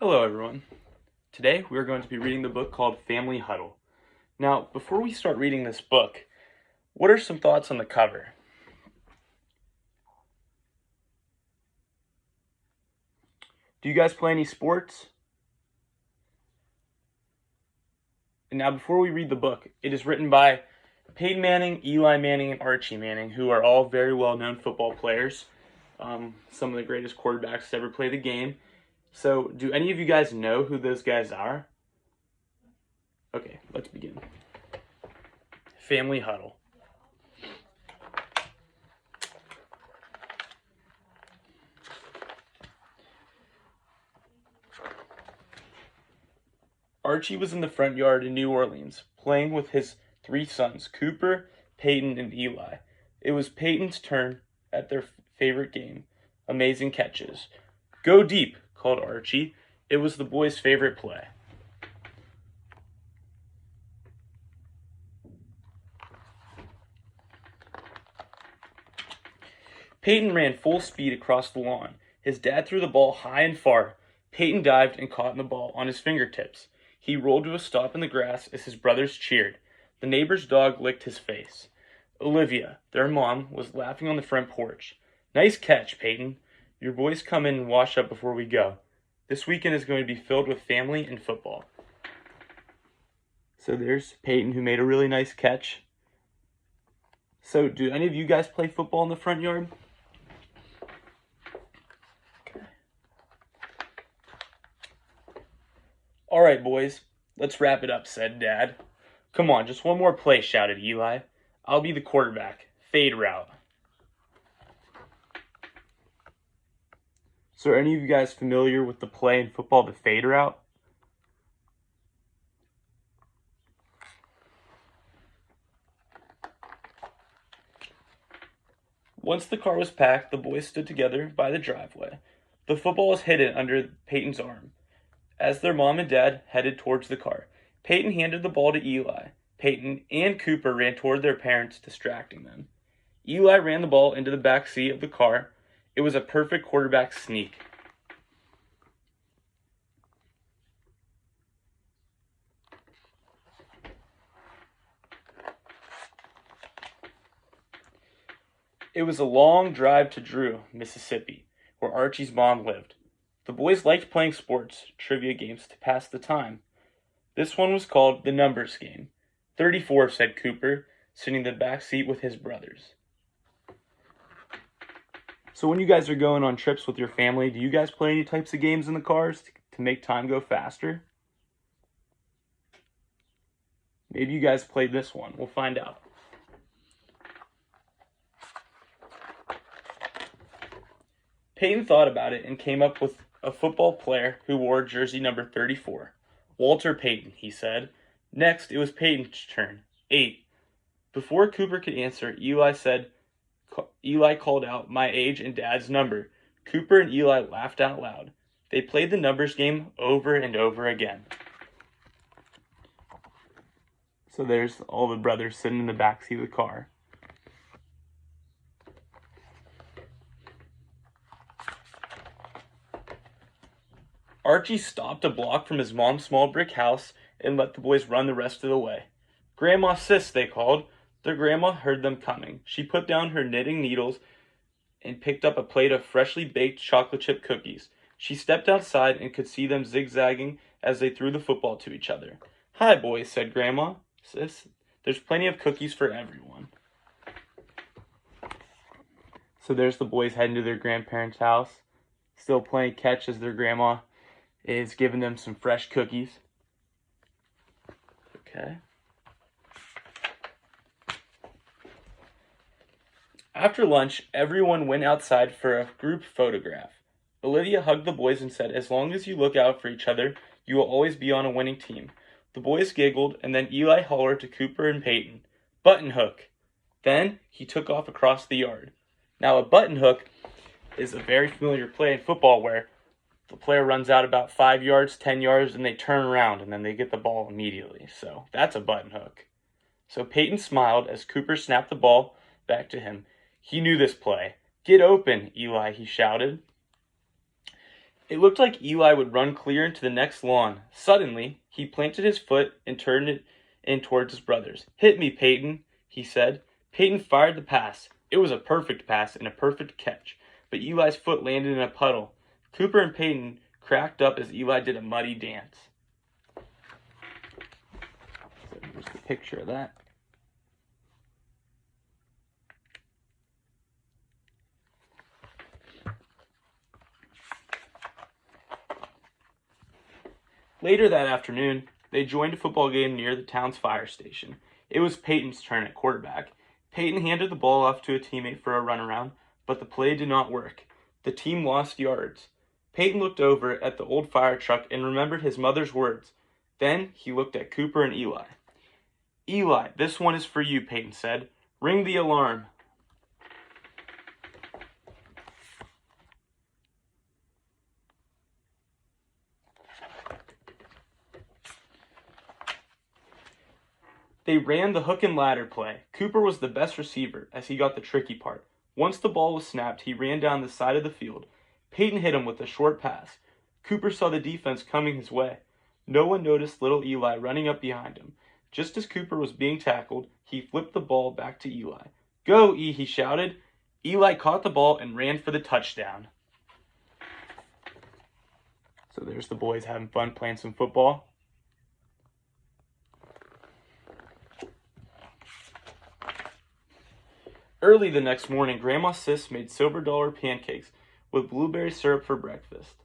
Hello everyone. Today we are going to be reading the book called Family Huddle. Now, before we start reading this book, what are some thoughts on the cover? Do you guys play any sports? And now before we read the book, it is written by Peyton Manning, Eli Manning, and Archie Manning, who are all very well-known football players. Some of the greatest quarterbacks to ever play the game. So, do any of you guys know who those guys are? Okay, let's begin. Family Huddle. Archie was in the front yard in New Orleans, playing with his three sons, Cooper, Peyton, and Eli. It was Peyton's turn at their favorite game, Amazing Catches. "Go deep," called Archie. It was the boys' favorite play. Peyton ran full speed across the lawn. His dad threw the ball high and far. Peyton dived and caught the ball on his fingertips. He rolled to a stop in the grass as his brothers cheered. The neighbor's dog licked his face. Olivia, their mom, was laughing on the front porch. "Nice catch, Peyton. Your boys come in and wash up before we go. This weekend is going to be filled with family and football." So there's Peyton, who made a really nice catch. So do any of you guys play football in the front yard? "All right, boys, let's wrap it up," said Dad. "Come on, just one more play," shouted Eli. "I'll be the quarterback. Fade route." So are any of you guys familiar with the play in football, the fade route? Once the car was packed, the boys stood together by the driveway. The football was hidden under Peyton's arm. As their mom and dad headed towards the car, Peyton handed the ball to Eli. Peyton and Cooper ran toward their parents, distracting them. Eli ran the ball into the back seat of the car. It was a perfect quarterback sneak. It was a long drive to Drew, Mississippi, where Archie's mom lived. The boys liked playing sports trivia games to pass the time. This one was called the numbers game. 34, said Cooper, sitting in the back seat with his brothers. So when you guys are going on trips with your family, do you guys play any types of games in the cars to make time go faster? Maybe you guys played this one. We'll find out. Peyton thought about it and came up with a football player who wore jersey number 34. "Walter Payton," he said. Next, it was Peyton's turn. 8. Before Cooper could answer, Eli called out my age and Dad's number. Cooper and Eli laughed out loud. They played the numbers game over and over again. So there's all the brothers sitting in the backseat of the car. Archie stopped a block from his mom's small brick house and let the boys run the rest of the way. "Grandma, sis," they called. Their grandma heard them coming. She put down her knitting needles and picked up a plate of freshly baked chocolate chip cookies. She stepped outside and could see them zigzagging as they threw the football to each other. "Hi, boys," said Grandma. "Sis, there's plenty of cookies for everyone." So there's the boys heading to their grandparents' house, still playing catch as their grandma is giving them some fresh cookies. Okay. After lunch, everyone went outside for a group photograph. Olivia hugged the boys and said, "As long as you look out for each other, you will always be on a winning team." The boys giggled, and then Eli hollered to Cooper and Peyton, "Button hook." Then he took off across the yard. Now, a button hook is a very familiar play in football where the player runs out about 5 yards, 10 yards, and they turn around, and then they get the ball immediately. So that's a button hook. So Peyton smiled as Cooper snapped the ball back to him. He knew this play. "Get open, Eli," he shouted. It looked like Eli would run clear into the next lawn. Suddenly, he planted his foot and turned it in towards his brothers. "Hit me, Peyton," he said. Peyton fired the pass. It was a perfect pass and a perfect catch, but Eli's foot landed in a puddle. Cooper and Peyton cracked up as Eli did a muddy dance. So here's the picture of that. Later that afternoon, they joined a football game near the town's fire station. It was Peyton's turn at quarterback. Peyton handed the ball off to a teammate for a runaround, but the play did not work. The team lost yards. Peyton looked over at the old fire truck and remembered his mother's words. Then he looked at Cooper and Eli. "Eli, this one is for you," Peyton said. "Ring the alarm." They ran the hook and ladder play. Cooper was the best receiver, as he got the tricky part. Once the ball was snapped, he ran down the side of the field. Peyton hit him with a short pass. Cooper saw the defense coming his way. No one noticed little Eli running up behind him. Just as Cooper was being tackled, he flipped the ball back to Eli. "Go, E!" he shouted. Eli caught the ball and ran for the touchdown. So there's the boys having fun playing some football. Early the next morning, Grandma Sis made silver dollar pancakes with blueberry syrup for breakfast.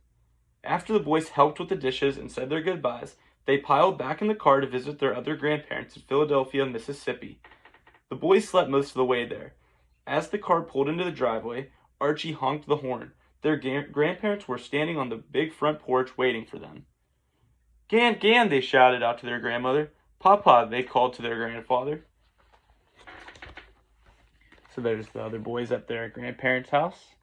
After the boys helped with the dishes and said their goodbyes, they piled back in the car to visit their other grandparents in Philadelphia, Mississippi. The boys slept most of the way there. As the car pulled into the driveway, Archie honked the horn. Their grandparents were standing on the big front porch waiting for them. "Gan, Gan," they shouted out to their grandmother. "Papa," they called to their grandfather. So there's the other boys at their grandparents' house.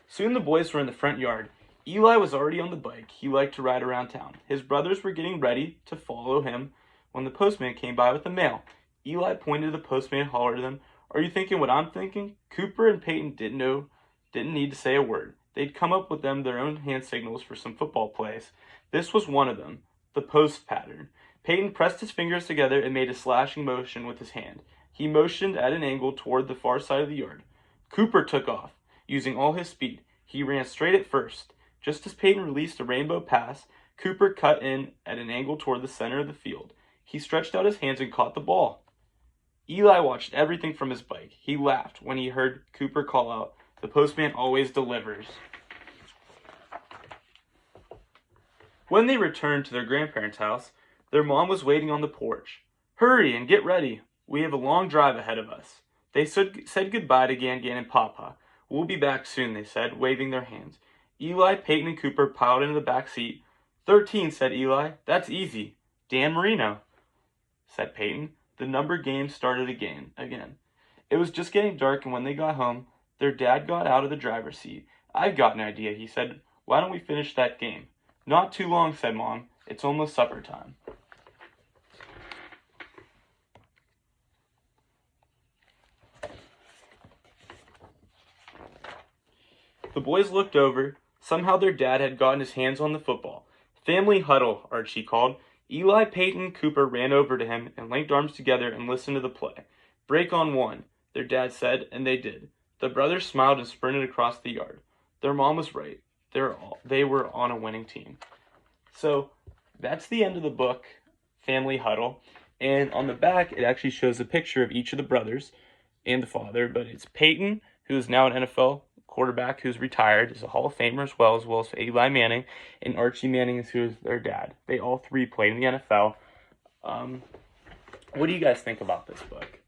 Soon the boys were in the front yard. Eli was already on the bike. He liked to ride around town. His brothers were getting ready to follow him when the postman came by with the mail. Eli pointed to the postman and hollered at them, "Are you thinking what I'm thinking?" Cooper and Peyton didn't need to say a word. They'd come up with their own hand signals for some football plays. This was one of them, the post pattern. Peyton pressed his fingers together and made a slashing motion with his hand. He motioned at an angle toward the far side of the yard. Cooper took off, using all his speed. He ran straight at first. Just as Peyton released a rainbow pass, Cooper cut in at an angle toward the center of the field. He stretched out his hands and caught the ball. Eli watched everything from his bike. He laughed when he heard Cooper call out, "The postman always delivers." When they returned to their grandparents' house, their mom was waiting on the porch. "Hurry and get ready. We have a long drive ahead of us." They said goodbye to Gan Gan and Papa. "We'll be back soon," they said, waving their hands. Eli, Peyton, and Cooper piled into the back seat. 13, said Eli. "That's easy." "Dan Marino," said Peyton. The number game started again. It was just getting dark, and when they got home, their dad got out of the driver's seat. "I've got an idea," he said. "Why don't we finish that game?" "Not too long," said Mom. "It's almost supper time." The boys looked over. Somehow their dad had gotten his hands on the football. "Family huddle," Archie called. Eli, Peyton, and Cooper ran over to him and linked arms together and listened to the play. "Break on one," their dad said, and they did. The brothers smiled and sprinted across the yard. Their mom was right. They were on a winning team. So that's the end of the book, Family Huddle. And on the back, it actually shows a picture of each of the brothers and the father. But it's Peyton, who is now an NFL quarterback who's retired, is a Hall of Famer as well as Eli Manning, and Archie Manning, who is their dad. They all three played in the NFL. What do you guys think about this book?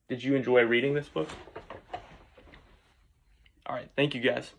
Did you enjoy reading this book? All right, thank you guys.